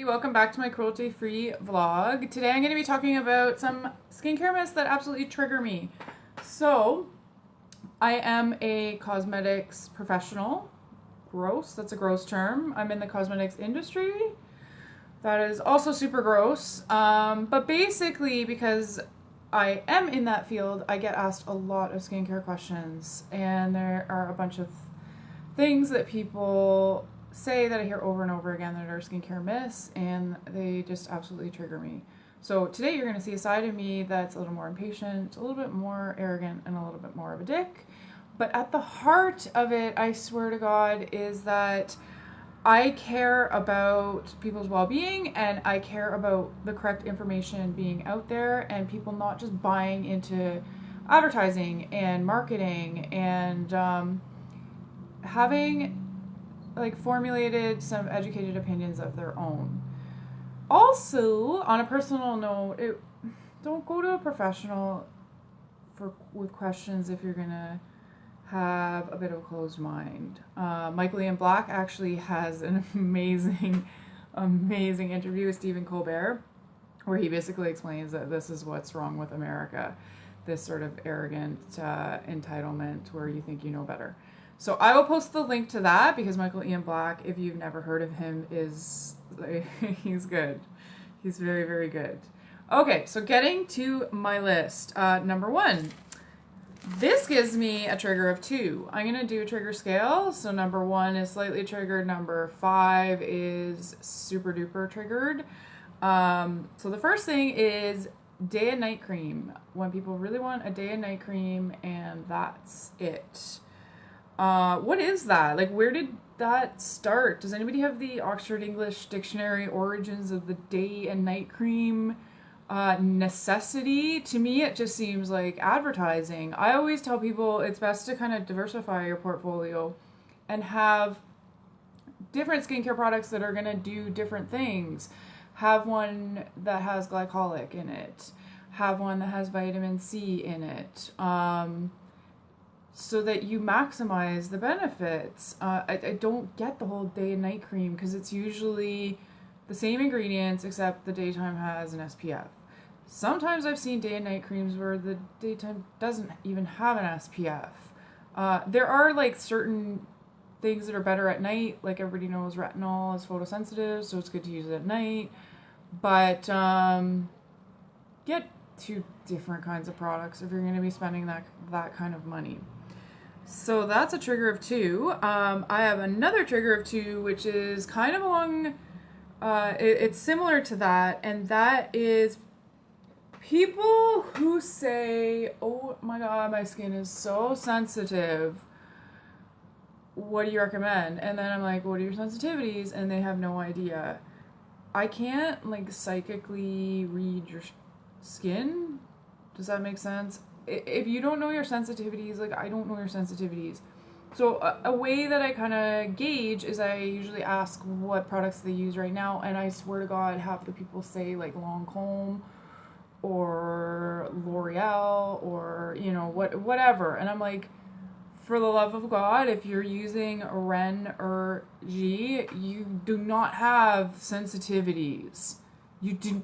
Welcome back to my cruelty-free vlog. Today I'm going to be talking about some skincare myths that absolutely trigger me. So, I am a cosmetics professional. Gross, that's a gross term. I'm in the cosmetics industry. That is also super gross. But basically, because I am in that field, I get asked a lot of skincare questions. And there are a bunch of things that people say that I hear over and over again that are skincare myths, and they just absolutely trigger me. So today you're going to see a side of me that's a little more impatient, a little bit more arrogant, and a little bit more of a dick. But at the heart of it, I swear to God, is that I care about people's well-being, and I care about the correct information being out there and people not just buying into advertising and marketing and having formulated some educated opinions of their own. Also, on a personal note, don't go to a professional with questions if you're gonna have a bit of a closed mind. Michael Ian Black actually has an amazing interview with Stephen Colbert, where he basically explains that this is what's wrong with America, this sort of arrogant entitlement where you think you know better. So I will post the link to that because Michael Ian Black, if you've never heard of him, he's good. He's very, very good. Okay, so getting to my list. Number one, this gives me a trigger of 2. I'm going to do a trigger scale. So number 1 is slightly triggered. Number 5 is super duper triggered. So the first thing is day and night cream. When people really want a day and night cream and that's it. What is that? Like, where did that start? Does anybody have the Oxford English Dictionary origins of the day and night cream necessity? To me, it just seems like advertising. I always tell people it's best to kind of diversify your portfolio and have different skincare products that are going to do different things. Have one that has glycolic in it. Have one that has vitamin C in it. So that you maximize the benefits. I don't get the whole day and night cream because it's usually the same ingredients except the daytime has an SPF. Sometimes I've seen day and night creams where the daytime doesn't even have an SPF. There are certain things that are better at night. Like everybody knows retinol is photosensitive, so it's good to use it at night. But get 2 different kinds of products if you're going to be spending that kind of money. So that's a trigger of 2. I have another trigger of 2, which is kind of along, it's similar to that, and that is people who say, oh my God, my skin is so sensitive. What do you recommend? And then I'm like, what are your sensitivities? And they have no idea. I can't psychically read your skin. Does that make sense? If you don't know your sensitivities, I don't know your sensitivities. So a way that I kind of gauge is I usually ask what products they use right now, and I swear to God, half the people say Lancome or L'Oreal or whatever, and I'm like, for the love of God, if you're using Ren or G, you do not have sensitivities. You do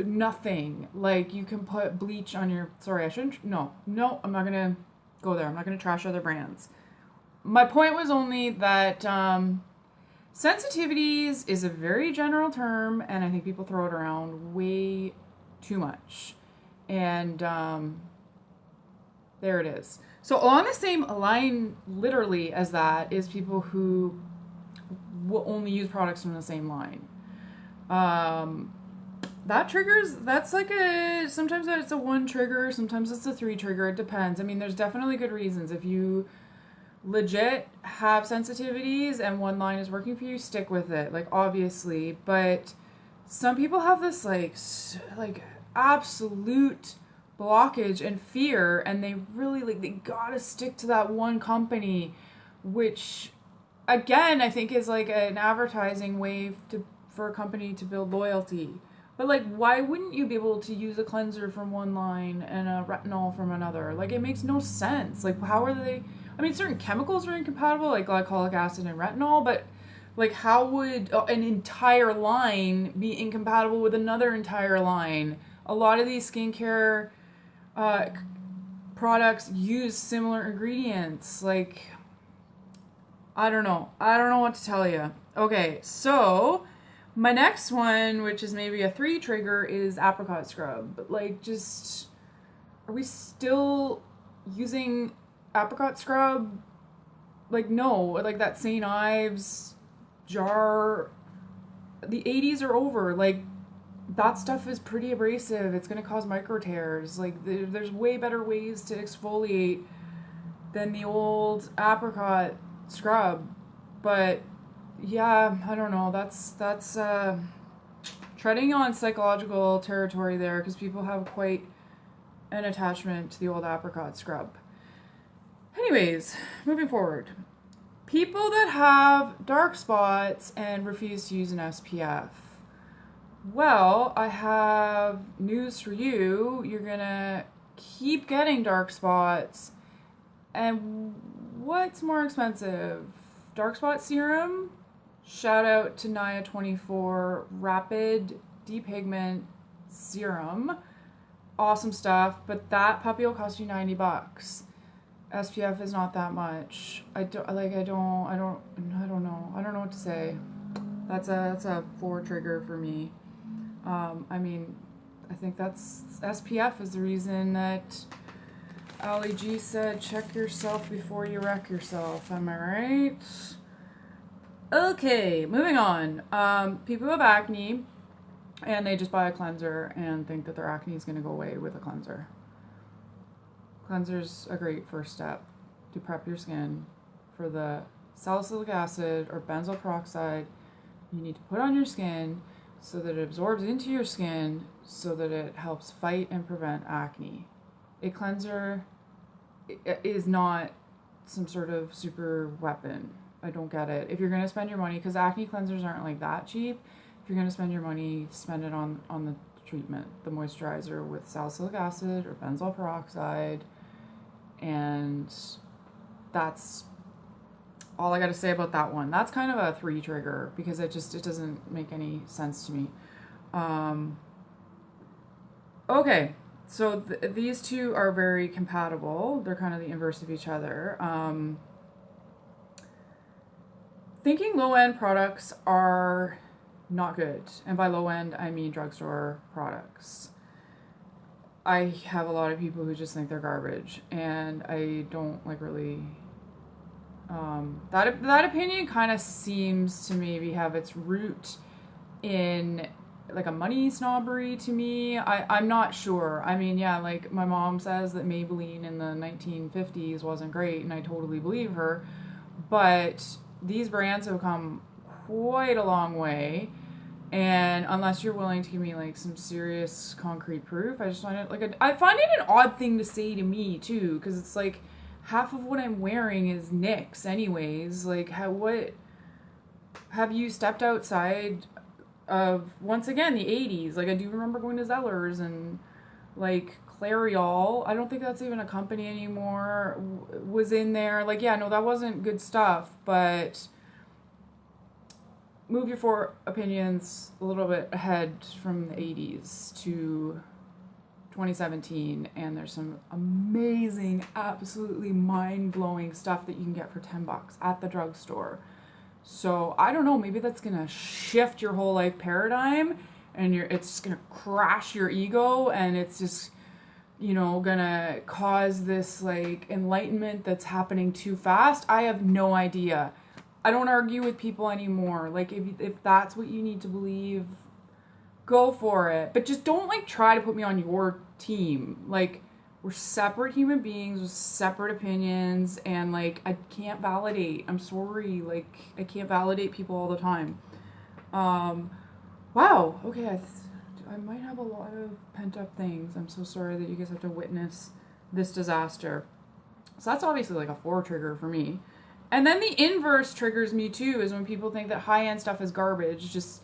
nothing. You can put bleach on your, sorry, I shouldn't, no, I'm not gonna go there. I'm not gonna trash other brands. My point was only that sensitivities is a very general term, and I think people throw it around way too much. And there it is. So along the same line, literally, as that, is people who will only use products from the same line. That triggers, that's sometimes it's a 1 trigger, sometimes it's a 3 trigger, it depends. I mean, there's definitely good reasons. If you legit have sensitivities and one line is working for you, stick with it, obviously. But some people have this, absolute blockage and fear, and they really, they gotta stick to that one company, which, again, I think is, an advertising way for a company to build loyalty. But, why wouldn't you be able to use a cleanser from one line and a retinol from another? It makes no sense. How are they... I mean, certain chemicals are incompatible, like glycolic acid and retinol, but Like, how would an entire line be incompatible with another entire line? A lot of these skincare uh, products use similar ingredients. Like, I don't know. I don't know what to tell you. Okay, so my next one, which is maybe a 3 trigger, is apricot scrub. Like, just, are we still using apricot scrub? Like, no. Like, that St. Ives jar, the 80s are over. Like, that stuff is pretty abrasive. It's going to cause micro tears. Like, there's way better ways to exfoliate than the old apricot scrub. But yeah, I don't know. That's treading on psychological territory there, because people have quite an attachment to the old apricot scrub. Anyways, moving forward. People that have dark spots and refuse to use an SPF. Well, I have news for you. You're gonna keep getting dark spots. And what's more expensive? Dark spot serum? Shout out to Naya24 Rapid Depigment Serum. Awesome stuff, but that puppy will cost you $90. SPF is not that much. I don't know. I don't know what to say. That's a 4 trigger for me. I mean, I think that's SPF is the reason that Ali G said, check yourself before you wreck yourself. Am I right? Okay, moving on. People who have acne and they just buy a cleanser and think that their acne is going to go away with a cleanser. Cleanser's a great first step to prep your skin for the salicylic acid or benzoyl peroxide you need to put on your skin so that it absorbs into your skin so that it helps fight and prevent acne. A cleanser is not some sort of super weapon. I don't get it. If you're going to spend your money, because acne cleansers aren't like that cheap, if you're going to spend your money, spend it on the treatment, the moisturizer with salicylic acid or benzoyl peroxide. And that's all I got to say about that one. That's kind of a 3 trigger because it doesn't make any sense to me. Okay, so these two are very compatible. They're kind of the inverse of each other. Thinking low-end products are not good. And by low-end, I mean drugstore products. I have a lot of people who just think they're garbage, and I don't really. That opinion kind of seems to maybe have its root in like a money snobbery to me. I'm not sure. I mean, yeah, like my mom says that Maybelline in the 1950s wasn't great, and I totally believe her. But these brands have come quite a long way. And unless you're willing to give me like some serious concrete proof, I just find it I find it an odd thing to say to me too, because it's like half of what I'm wearing is NYX anyways. Like, what have you stepped outside of, once again, the 80s? Like, I do remember going to Zellers and like Clariol, I don't think that's even a company anymore, was in there. Like, yeah, no, that wasn't good stuff, but move your 4 opinions a little bit ahead from the 80s to 2017, and there's some amazing, absolutely mind-blowing stuff that you can get for $10 at the drugstore. So I don't know, maybe that's gonna shift your whole life paradigm, and it's just gonna crash your ego, and it's just, gonna cause this like enlightenment that's happening too fast. I have no idea. I don't argue with people anymore. Like, if that's what you need to believe, go for it. But just don't try to put me on your team. Like, we're separate human beings with separate opinions, and I can't validate. I'm sorry. I can't validate people all the time. Wow. Okay. I might have a lot of pent up things. I'm so sorry that you guys have to witness this disaster. So that's obviously a 4 trigger for me. And then the inverse triggers me too, is when people think that high-end stuff is garbage just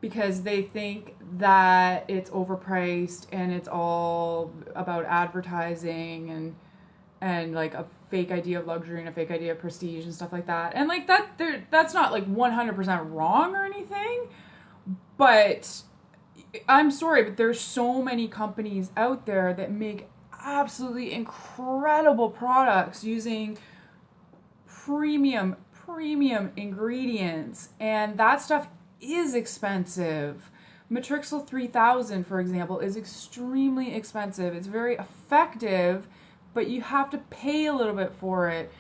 because they think that it's overpriced and it's all about advertising. And and like a fake idea of luxury and a fake idea of prestige and stuff like that. And like that's not like 100% wrong or anything, but I'm sorry, but there's so many companies out there that make absolutely incredible products using premium ingredients, and that stuff is expensive. Matrixyl 3000, for example, is extremely expensive. It's very effective, but you have to pay a little bit for it.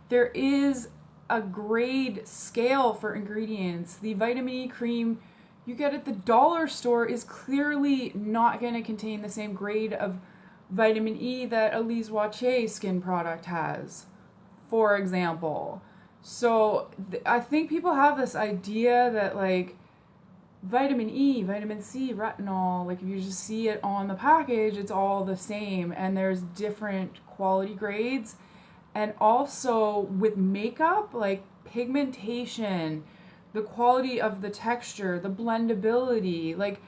There is a grade scale for ingredients. The vitamin E cream you get at the dollar store is clearly not going to contain the same grade of vitamin E that a Lise Watier skin product has, for example. So I think people have this idea that like vitamin E, vitamin C, retinol, like if you just see it on the package, it's all the same, and there's different quality grades. And also with makeup, like pigmentation, the quality of the texture, the blendability, like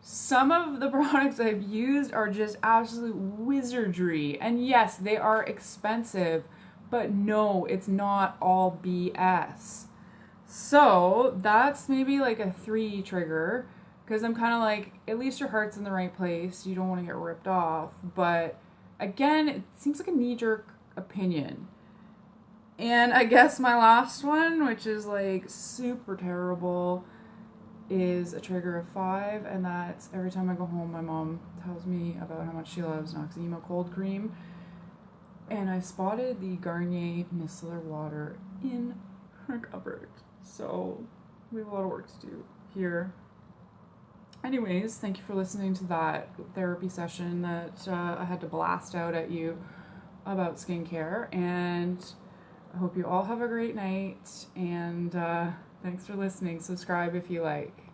some of the products I've used are just absolute wizardry. And yes, they are expensive, but no, it's not all BS. So that's maybe like a 3 trigger, because I'm kind of like, at least your heart's in the right place. You don't want to get ripped off. But again, it seems like a knee-jerk opinion. And I guess my last one, which is like super terrible, is a trigger of 5, and that's every time I go home, my mom tells me about how much she loves Noxzema cold cream. And I spotted the Garnier micellar water in her cupboard. So we have a lot of work to do here. Anyways, thank you for listening to that therapy session that I had to blast out at you about skincare. And I hope you all have a great night. And thanks for listening. Subscribe if you like.